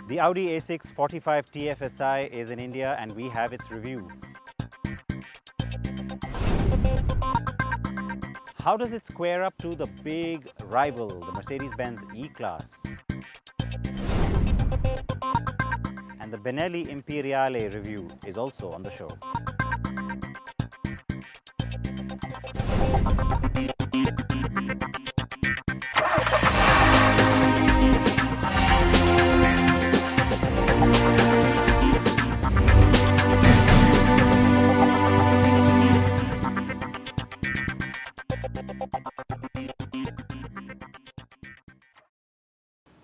The Audi A6 45 TFSI is in India and we have its review. How does it square up to the big rival, the Mercedes-Benz E-Class? And the Benelli Imperiale review is also on the show.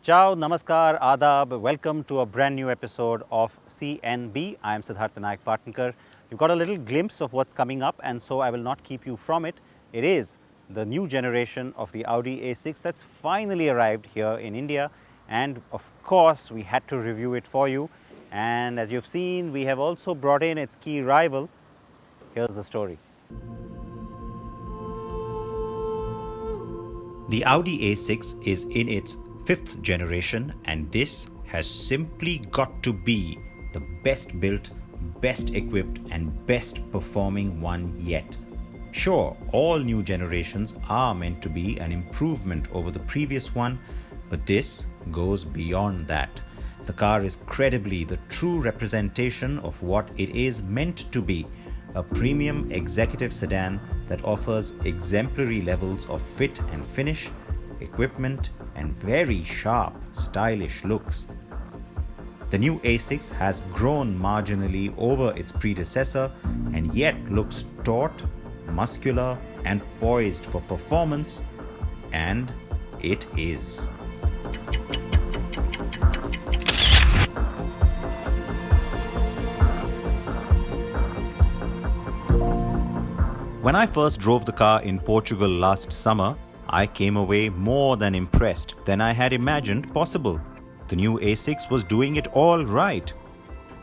Ciao, namaskar, adab. Welcome to a brand new episode of CNB. I am Siddharth Vinayak Patnankar. You've got a little glimpse of what's coming up, and so I will not keep you from it. It is the new generation of the Audi A6 that's finally arrived here in India, and of course we had to review it for you. And as you've seen, we have also brought in its key rival. Here's the story. The Audi A6 is in its fifth generation, and this has simply got to be the best built, best equipped and best performing one yet. Sure, all new generations are meant to be an improvement over the previous one, but this goes beyond that. The car is credibly the true representation of what it is meant to be, a premium executive sedan that offers exemplary levels of fit and finish, equipment and very sharp, stylish looks. The new A6 has grown marginally over its predecessor and yet looks taut, muscular and poised for performance, and it is. When I first drove the car in Portugal last summer, I came away more than impressed than I had imagined possible. The new A6 was doing it all right.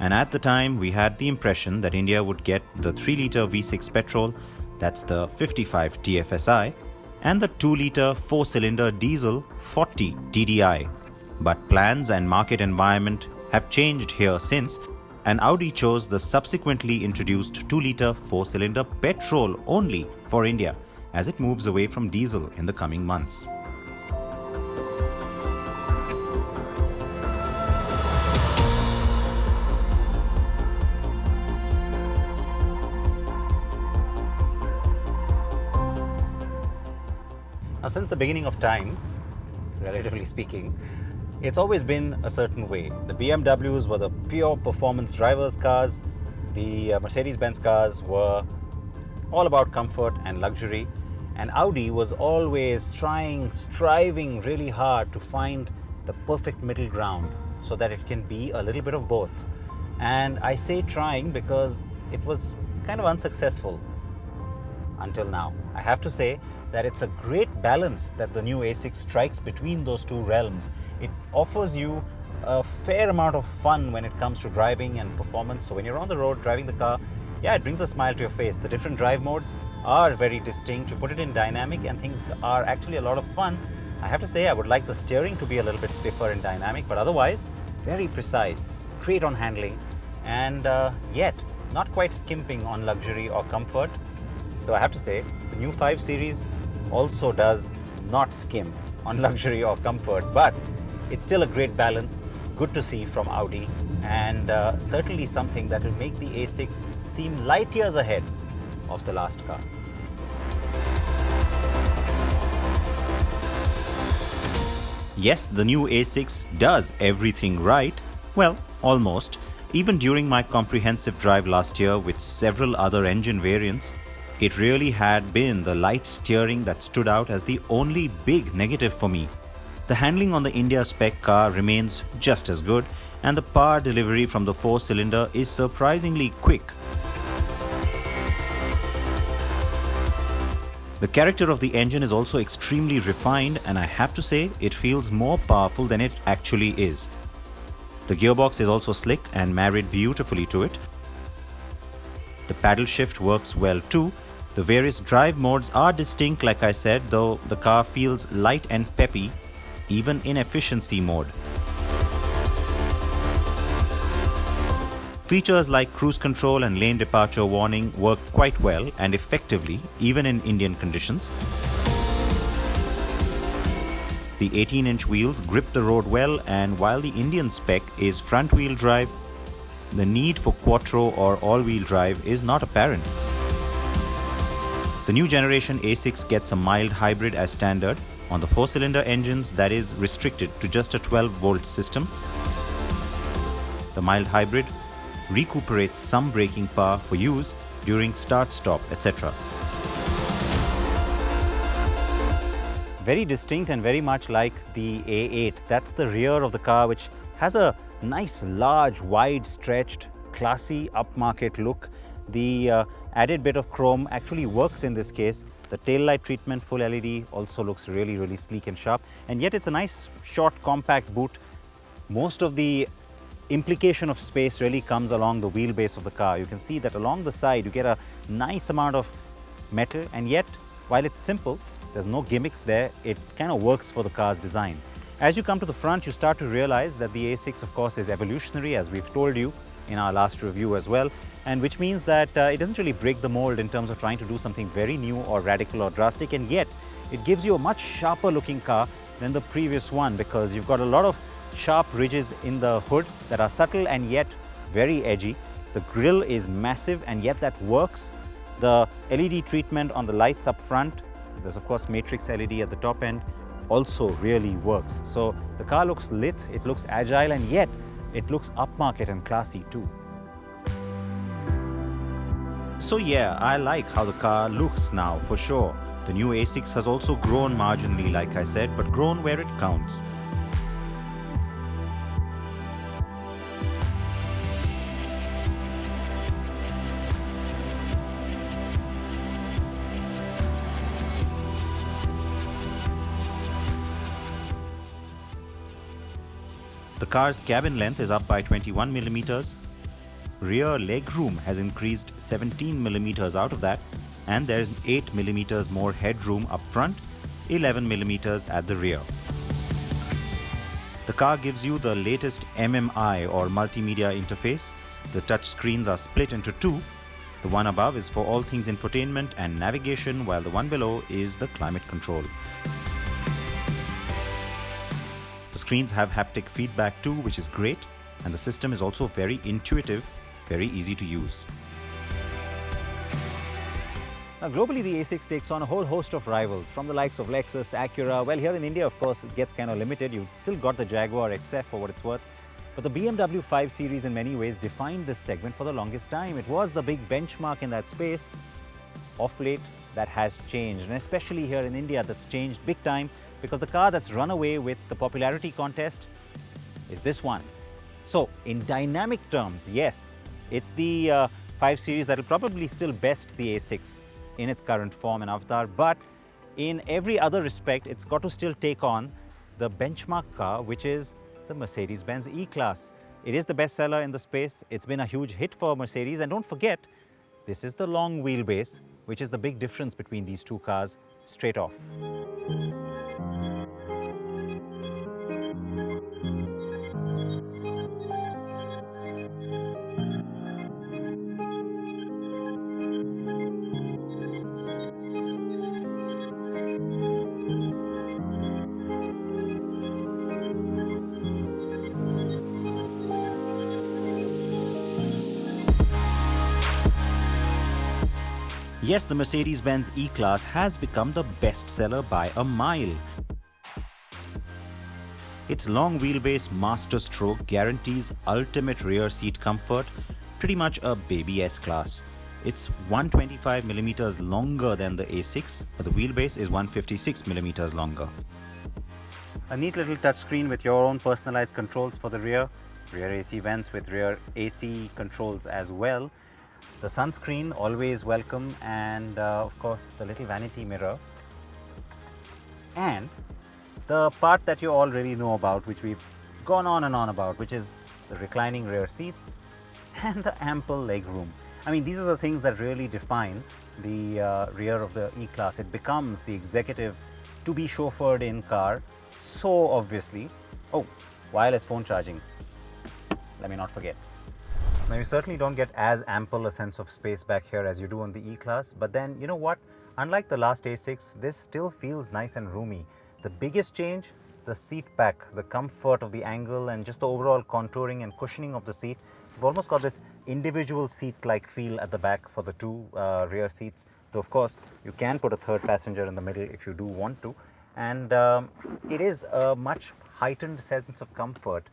And at the time, we had the impression that India would get the 3-litre V6 petrol, that's the 55 TFSI, and the 2-litre 4-cylinder diesel 40 TDI. But plans and market environment have changed here since, and Audi chose the subsequently introduced 2-litre 4-cylinder petrol-only for India, as it moves away from diesel in the coming months. Now, since the beginning of time, relatively speaking, it's always been a certain way. The BMWs were the pure performance drivers' cars. The Mercedes-Benz cars were all about comfort and luxury. And Audi was always striving really hard to find the perfect middle ground so that it can be a little bit of both. And I say trying because it was kind of unsuccessful until now. I have to say that it's a great balance that the new A6 strikes between those two realms. It offers you a fair amount of fun when it comes to driving and performance. So when you're on the road driving the car, yeah, it brings a smile to your face. The different drive modes are very distinct. You put it in dynamic and things are actually a lot of fun. I have to say I would like the steering to be a little bit stiffer in dynamic, but otherwise very precise, great on handling, and yet not quite skimping on luxury or comfort. Though I have to say the new 5 Series also does not skimp on luxury or comfort, but it's still a great balance. Good to see from Audi, and certainly something that will make the A6 seem light years ahead of the last car. Yes, the new A6 does everything right. Well, almost. Even during my comprehensive drive last year with several other engine variants, it really had been the light steering that stood out as the only big negative for me. The handling on the India spec car remains just as good, and the power delivery from the 4-cylinder is surprisingly quick. The character of the engine is also extremely refined, and I have to say it feels more powerful than it actually is. The gearbox is also slick and married beautifully to it. The paddle shift works well too. The various drive modes are distinct, like I said, though the car feels light and peppy, even in efficiency mode. Features like cruise control and lane departure warning work quite well and effectively even in Indian conditions. The 18-inch wheels grip the road well, and while the Indian spec is front-wheel drive, the need for quattro or all-wheel drive is not apparent. The new generation A6 gets a mild hybrid as standard. On the 4-cylinder engines, that is restricted to just a 12-volt system. The mild hybrid recuperates some braking power for use during start-stop, etc. Very distinct and very much like the A8. That's the rear of the car, which has a nice, large, wide stretched, classy upmarket look. The added bit of chrome actually works in this case. The taillight treatment, full LED, also looks really, really sleek and sharp. And yet it's a nice, short, compact boot. Most of the implication of space really comes along the wheelbase of the car. You can see that along the side, you get a nice amount of metal, and yet, while it's simple, there's no gimmicks there. It kind of works for the car's design. As you come to the front, you start to realize that the A6, of course, is evolutionary, as we've told you in our last review as well, and which means that it doesn't really break the mold in terms of trying to do something very new or radical or drastic, and yet it gives you a much sharper looking car than the previous one, because you've got a lot of sharp ridges in the hood that are subtle and yet very edgy. The grille is massive and yet that works. The LED treatment on the lights up front, there's of course matrix LED at the top end, also really works. So the car looks lit, it looks agile, and yet it looks upmarket and classy too. So yeah, I like how the car looks now for sure. The new A6 has also grown marginally, like I said, but grown where it counts. The car's cabin length is up by 21 millimeters. Rear legroom has increased 17 millimeters out of that, and there's 8 millimeters more headroom up front, 11 millimeters at the rear. The car gives you the latest MMI or multimedia interface. The touch screens are split into two. The one above is for all things infotainment and navigation, while the one below is the climate control. The screens have haptic feedback too, which is great, and the system is also very intuitive, very easy to use. Now, globally, the A6 takes on a whole host of rivals, from the likes of Lexus, Acura. Well, here in India, of course, it gets kind of limited. You've still got the Jaguar XF for what it's worth. But the BMW 5 Series in many ways defined this segment for the longest time. It was the big benchmark in that space. Of late, that has changed, and especially here in India, that's changed big time, because the car that's run away with the popularity contest is this one. So, in dynamic terms, yes, it's the 5 Series that will probably still best the A6 in its current form and avatar, but in every other respect, it's got to still take on the benchmark car, which is the Mercedes-Benz E-Class. It is the bestseller in the space. It's been a huge hit for Mercedes, and don't forget, this is the long wheelbase, which is the big difference between these two cars straight off. Yes, the Mercedes-Benz E-Class has become the bestseller by a mile. Its long wheelbase master stroke guarantees ultimate rear seat comfort, pretty much a baby S-Class. It's 125 millimeters longer than the A6, but the wheelbase is 156 millimeters longer. A neat little touchscreen with your own personalized controls for the rear AC vents with rear AC controls as well. The sunscreen, always welcome, and of course the little vanity mirror. And the part that you already know about, which we've gone on and on about, which is the reclining rear seats and the ample legroom. I mean, these are the things that really define the rear of the E-Class. It becomes the executive to be chauffeured in car so obviously. Oh, wireless phone charging. Let me not forget. Now you certainly don't get as ample a sense of space back here as you do on the E-Class, but then you know what? Unlike the last A6, this still feels nice and roomy. The biggest change, the seat back, the comfort of the angle and just the overall contouring and cushioning of the seat. You've almost got this individual seat-like feel at the back for the two rear seats. Though of course, you can put a third passenger in the middle if you do want to. And it is a much heightened sense of comfort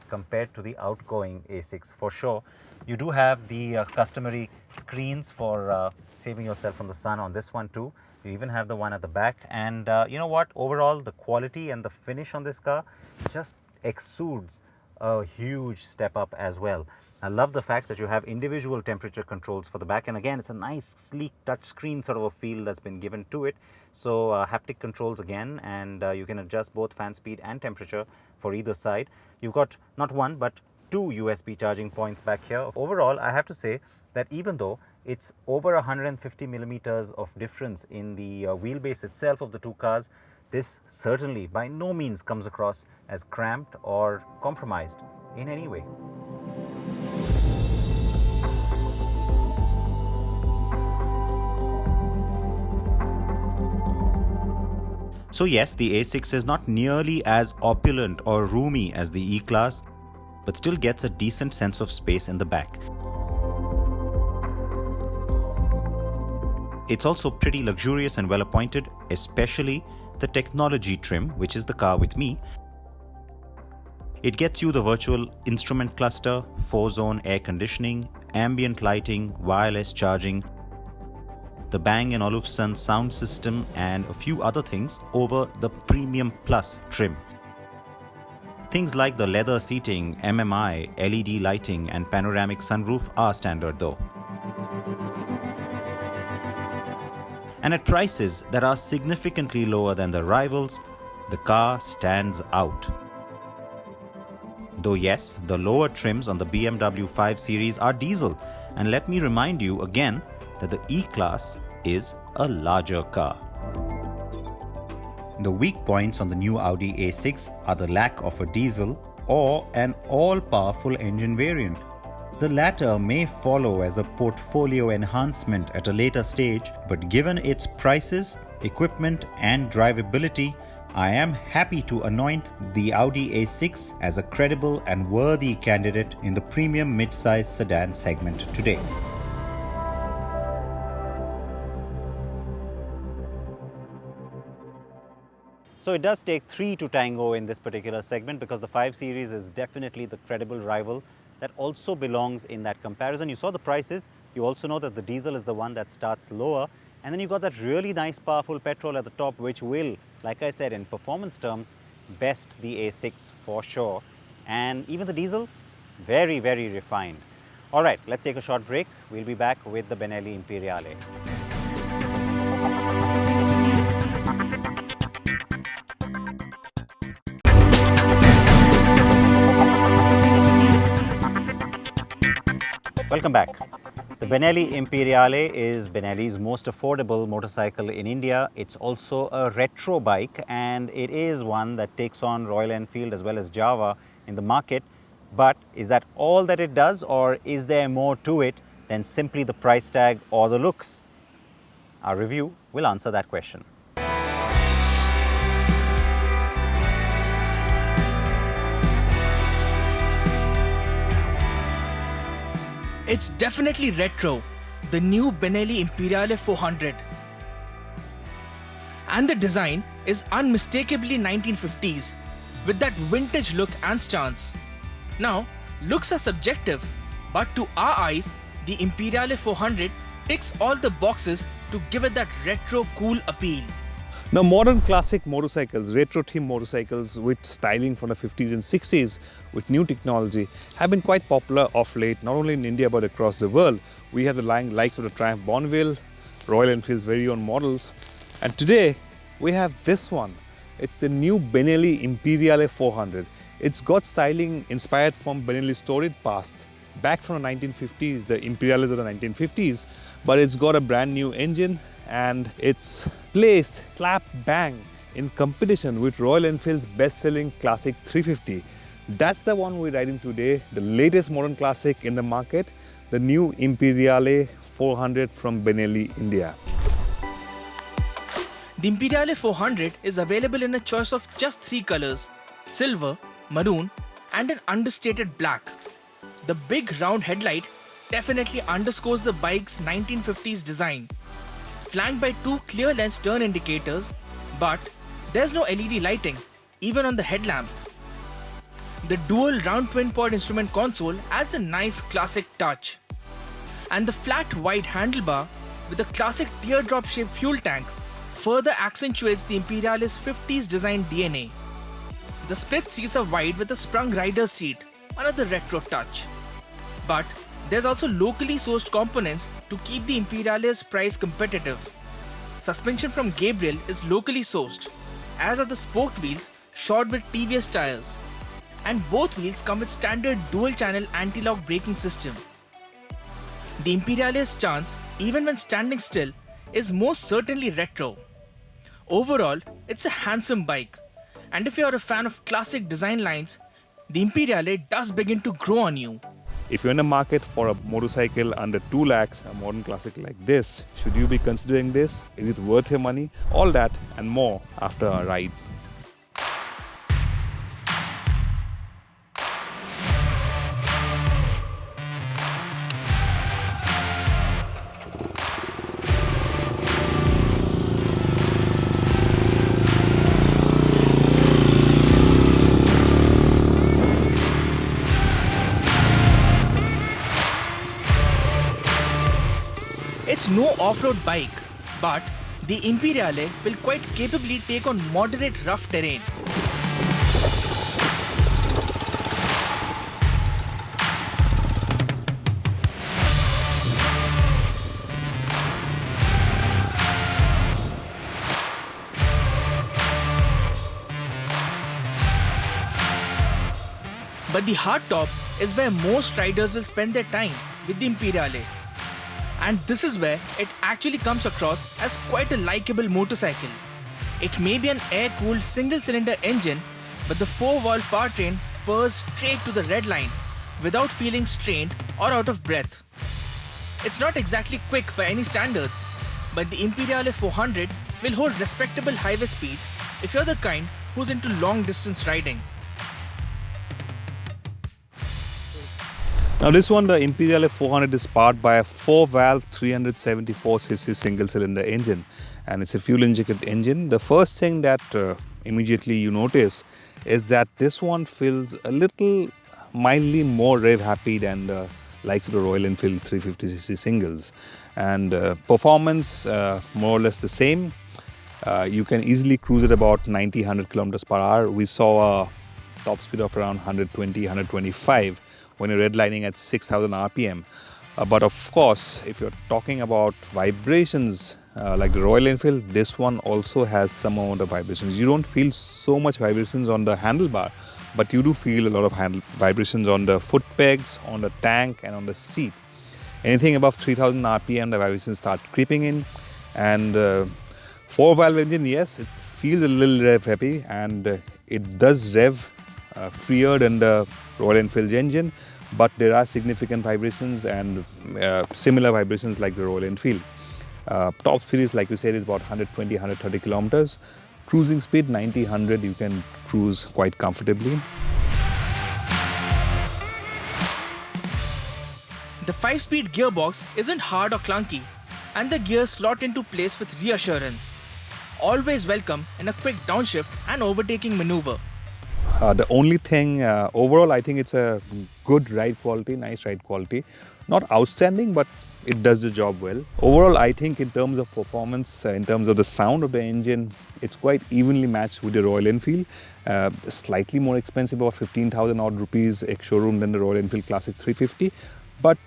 compared to the outgoing A6 for sure. You do have the customary screens for saving yourself from the sun on this one too. You even have the one at the back, and you know what, overall the quality and the finish on this car just exudes a huge step up as well. I love the fact that you have individual temperature controls for the back, and again it's a nice sleek touch screen sort of a feel that's been given to it. So haptic controls again, and you can adjust both fan speed and temperature for either side. You've got not one but two USB charging points back here. Overall, I have to say that even though it's over 150 millimeters of difference in the wheelbase itself of the two cars, this certainly by no means comes across as cramped or compromised in any way. So yes, the A6 is not nearly as opulent or roomy as the E-Class, but still gets a decent sense of space in the back. It's also pretty luxurious and well appointed, especially the technology trim, which is the car with me. It gets you the virtual instrument cluster, 4-zone air conditioning, ambient lighting, wireless charging, the Bang & Olufsen sound system and a few other things over the Premium Plus trim. Things like the leather seating, MMI, LED lighting and panoramic sunroof are standard though. And at prices that are significantly lower than the rivals, the car stands out. Though yes, the lower trims on the BMW 5 Series are diesel, and let me remind you again that the E-Class is a larger car. The weak points on the new Audi A6 are the lack of a diesel or an all-powerful engine variant. The latter may follow as a portfolio enhancement at a later stage, but given its prices, equipment and drivability, I am happy to anoint the Audi A6 as a credible and worthy candidate in the premium mid-size sedan segment today. So it does take three to tango in this particular segment, because the 5 Series is definitely the credible rival that also belongs in that comparison. You saw the prices, you also know that the diesel is the one that starts lower, and then you got that really nice powerful petrol at the top, which will, like I said, in performance terms, best the A6 for sure. And even the diesel, very, very refined. All right, let's take a short break. We'll be back with the Benelli Imperiale. Welcome back. The Benelli Imperiale is Benelli's most affordable motorcycle in India. It's also a retro bike, and it is one that takes on Royal Enfield as well as Jawa in the market. But is that all that it does, or is there more to it than simply the price tag or the looks? Our review will answer that question. It's definitely retro, the new Benelli Imperiale 400. And the design is unmistakably 1950s, with that vintage look and stance. Now, looks are subjective, but to our eyes, the Imperiale 400 ticks all the boxes to give it that retro cool appeal. Now, modern classic motorcycles, retro theme motorcycles with styling from the 50s and 60s with new technology have been quite popular of late, not only in India but across the world. We have the likes of the Triumph Bonneville, Royal Enfield's very own models, and today we have this one. It's the new Benelli Imperiale 400. It's got styling inspired from Benelli's storied past, back from the 1950s, the Imperiales of the 1950s, but it's got a brand new engine, and it's placed slap bang in competition with Royal Enfield's best-selling classic 350. That's the one we're riding today, the latest modern classic in the market, the new Imperiale 400 from Benelli, India. The Imperiale 400 is available in a choice of just 3 colors: silver, maroon, and an understated black. The big round headlight definitely underscores the bike's 1950s design, flanked by 2 clear lens turn indicators, but there's no LED lighting, even on the headlamp. The dual round twin pod instrument console adds a nice classic touch. And the flat wide handlebar with a classic teardrop shaped fuel tank further accentuates the Imperiale's 50s design DNA. The split seats are wide with a sprung rider's seat, another retro touch. But there's also locally sourced components to keep the Imperiale's price competitive. Suspension from Gabriel is locally sourced, as are the spoked wheels shod with TVS tires. And both wheels come with standard dual-channel anti-lock braking system. The Imperiale's stance, even when standing still, is most certainly retro. Overall, it's a handsome bike, and if you're a fan of classic design lines, the Imperiale does begin to grow on you. If you're in the market for a motorcycle under 2 lakhs, a modern classic like this, should you be considering this? Is it worth your money? All that and more after our ride. It's no off-road bike, but the Imperiale will quite capably take on moderate rough terrain. But the hardtop is where most riders will spend their time with the Imperiale. And this is where it actually comes across as quite a likeable motorcycle. It may be an air-cooled single-cylinder engine, but the 4-valve powertrain purrs straight to the red line without feeling strained or out of breath. It's not exactly quick by any standards, but the Imperiale 400 will hold respectable highway speeds if you're the kind who's into long-distance riding. Now this one, the Imperiale 400, is powered by a 4-valve 374cc single-cylinder engine, and it's a fuel-injected engine. The first thing that immediately you notice is that this one feels a little mildly more rev-happy than the likes of the Royal Enfield 350cc singles. And performance, more or less the same. You can easily cruise at about 90-100 kilometers per hour. We saw a top speed of around 120-125 when you're redlining at 6,000 RPM. But of course, if you're talking about vibrations like the Royal Enfield, this one also has some amount of vibrations. You don't feel so much vibrations on the handlebar, but you do feel a lot of vibrations on the foot pegs, on the tank and on the seat. Anything above 3,000 RPM, the vibrations start creeping in. And 4-valve engine, yes, it feels a little rev heavy, and it does rev freer than the Royal Enfield engine, but there are significant vibrations and similar vibrations like the Royal Enfield. Top speed is, like you said, is about 120-130 kilometers. Cruising speed 90-100, you can cruise quite comfortably. The 5-speed gearbox isn't hard or clunky, and the gears slot into place with reassurance. Always welcome in a quick downshift and overtaking maneuver. The only thing, overall, I think it's a good ride quality, nice ride quality. Not outstanding, but it does the job well. Overall, I think in terms of performance, in terms of the sound of the engine, it's quite evenly matched with the Royal Enfield. Slightly more expensive, about 15,000 odd rupees ex-showroom than the Royal Enfield Classic 350. But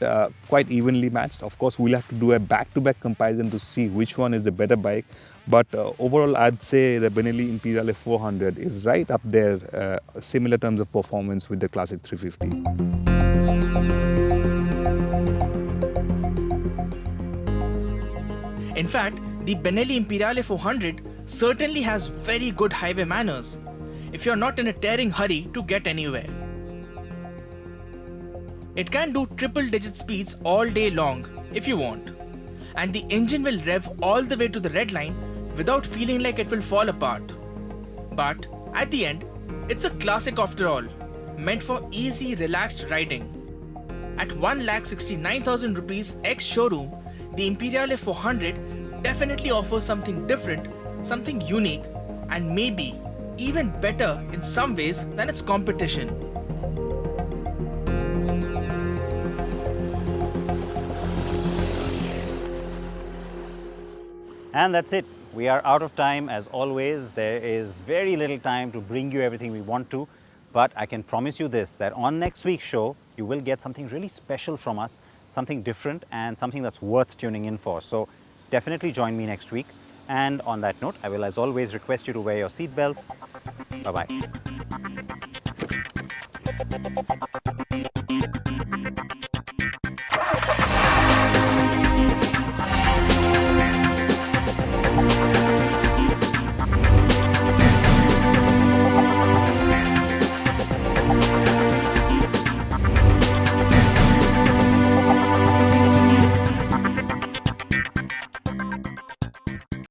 quite evenly matched. Of course, we'll have to do a back-to-back comparison to see which one is the better bike. But overall, I'd say the Benelli Imperiale 400 is right up there, similar terms of performance with the Classic 350. In fact, the Benelli Imperiale 400 certainly has very good highway manners, if you're not in a tearing hurry to get anywhere. It can do triple digit speeds all day long if you want. And the engine will rev all the way to the red line without feeling like it will fall apart. But at the end, it's a classic after all, meant for easy, relaxed riding. At 1,69,000 rupees ex-showroom, the Imperiale 400 definitely offers something different, something unique, and maybe even better in some ways than its competition. And that's it. We are out of time as always. There is very little time to bring you everything we want to, but I can promise you this, that on next week's show, you will get something really special from us, something different and something that's worth tuning in for. So definitely join me next week. And on that note, I will as always request you to wear your seatbelts. Bye-bye.